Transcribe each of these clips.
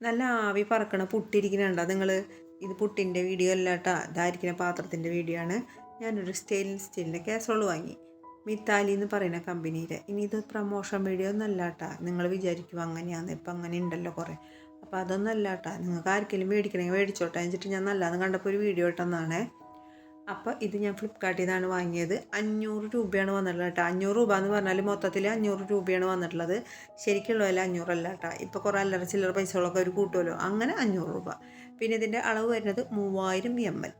നല്ല ആവി പറക്കണ പുട്ടിരിക്കണുണ്ടോ നിങ്ങൾ? ഇത് പുട്ടിൻ്റെ വീഡിയോ അല്ല കേട്ടോ, ഇതായിരിക്കുന്ന പാത്രത്തിൻ്റെ വീഡിയോ ആണ്. ഞാനൊരു സ്റ്റെയിൻലെസ് സ്റ്റീലിൻ്റെ കാസറോൾ വാങ്ങി, മിത്താലി എന്ന് പറയുന്ന കമ്പനിയുടെ. ഇനി ഇത് പ്രമോഷൻ വീഡിയോ ഒന്നല്ല കേട്ടോ. നിങ്ങൾ വിചാരിക്കും അങ്ങനെയാണെന്ന്, ഇപ്പം അങ്ങനെ ഉണ്ടല്ലോ കുറേ. അപ്പോൾ അതൊന്നല്ല കേട്ടോ. നിങ്ങൾക്ക് ആർക്കെങ്കിലും മേടിക്കണമെങ്കിൽ മേടിച്ചോട്ടെ എന്നിട്ട് ഞാൻ നല്ലതെന്ന് കണ്ടപ്പോൾ ഒരു വീഡിയോ ഇട്ടെന്നാണേ. അപ്പോൾ ഇത് ഞാൻ ഫ്ലിപ്കാർട്ടിൽ നിന്നാണ് വാങ്ങിയത്. 500 രൂപയാണ് വന്നിട്ടുള്ളത് കേട്ടോ. 500 രൂപ എന്ന് പറഞ്ഞാൽ മൊത്തത്തിൽ 500 രൂപയാണ് വന്നിട്ടുള്ളത്. ശരിക്കുള്ള വില 500 അല്ല കേട്ടോ. ഇപ്പോൾ കുറേ അല്ലറ ചില്ലറ പൈസകളൊക്കെ അവർ കൂട്ടുമല്ലോ, അങ്ങനെ 500 രൂപ. പിന്നെ ഇതിൻ്റെ അളവ് വരുന്നത് 3000 ml.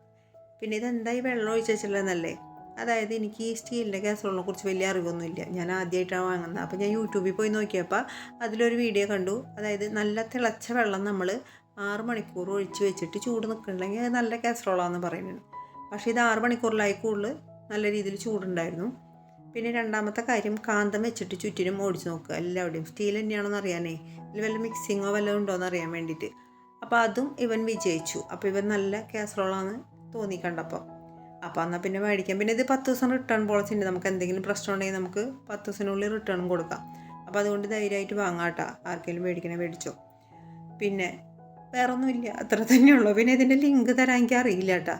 പിന്നെ ഇതെന്തായി വെള്ളം ഒഴിച്ച് വെച്ചിട്ടുള്ളതെന്നല്ലേ. അതായത് എനിക്ക് ഈ സ്റ്റീലിൻ്റെ കാസറോളിനെ കുറിച്ച് വലിയ അറിവൊന്നുമില്ല. ഞാൻ ആദ്യമായിട്ടാണ് വാങ്ങുന്നത്. അപ്പോൾ ഞാൻ യൂട്യൂബിൽ പോയി നോക്കിയപ്പോൾ അതിലൊരു വീഡിയോ കണ്ടു. അതായത് നല്ല തിളച്ച വെള്ളം നമ്മൾ 6 മണിക്കൂർ ഒഴിച്ച് വെച്ചിട്ട് ചൂട് നിൽക്കണമെങ്കിൽ അത് നല്ല കാസറോളാണെന്ന് പറയുന്നത്. പക്ഷേ ഇത് 6 മണിക്കൂറിലായി കൂടുതൽ നല്ല രീതിയിൽ ചൂടുണ്ടായിരുന്നു. പിന്നെ രണ്ടാമത്തെ കാര്യം, കാന്തം വെച്ചിട്ട് ചുറ്റിനും ഓടിച്ച് നോക്കുക എല്ലാവിടെയും. സ്റ്റീൽ തന്നെയാണെന്ന് അറിയാനേ, ഇതിൽ വല്ല മിക്സിങ്ങോ വല്ലതും ഉണ്ടോ എന്ന് അറിയാൻ വേണ്ടിയിട്ട്. അപ്പോൾ അതും ഇവൻ വിജയിച്ചു. അപ്പോൾ ഇവൻ നല്ല കാസറോളാന്ന് തോന്നി കണ്ടപ്പോൾ. അപ്പോൾ എന്നാൽ പിന്നെ മേടിക്കാം. പിന്നെ ഇത് 10 ദിവസം റിട്ടേൺ പോളിസി ഉണ്ട്. നമുക്ക് എന്തെങ്കിലും പ്രശ്നം ഉണ്ടെങ്കിൽ നമുക്ക് 10 ദിവസത്തിനുള്ളിൽ റിട്ടേണും കൊടുക്കാം. അപ്പോൾ അതുകൊണ്ട് ധൈര്യമായിട്ട് വാങ്ങാട്ടോ. ആർക്കെങ്കിലും മേടിക്കണേ മേടിച്ചോ. പിന്നെ വേറൊന്നുമില്ല, അത്ര തന്നെയുള്ളൂ. പിന്നെ ഇതിൻ്റെ ലിങ്ക് തരാൻ എനിക്ക് അറിയില്ല കേട്ടോ.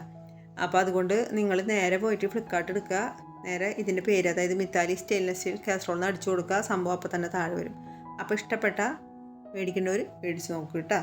അപ്പോൾ അതുകൊണ്ട് നിങ്ങൾ നേരെ പോയിട്ട് ഫ്ലിപ്കാർട്ട് എടുക്കുക, നേരെ ഇതിൻ്റെ പേര്, അതായത് മിത്താലി സ്റ്റെയിൻലെസ് സ്റ്റീൽ കാസറോൾ എന്ന് അടിച്ചു കൊടുക്കുക. സംഭവം അപ്പോൾ തന്നെ താഴെ വരും. അപ്പോൾ ഇഷ്ടപ്പെട്ട മേടിക്കേണ്ടവർ മേടിച്ച് നോക്കുക കേട്ടോ.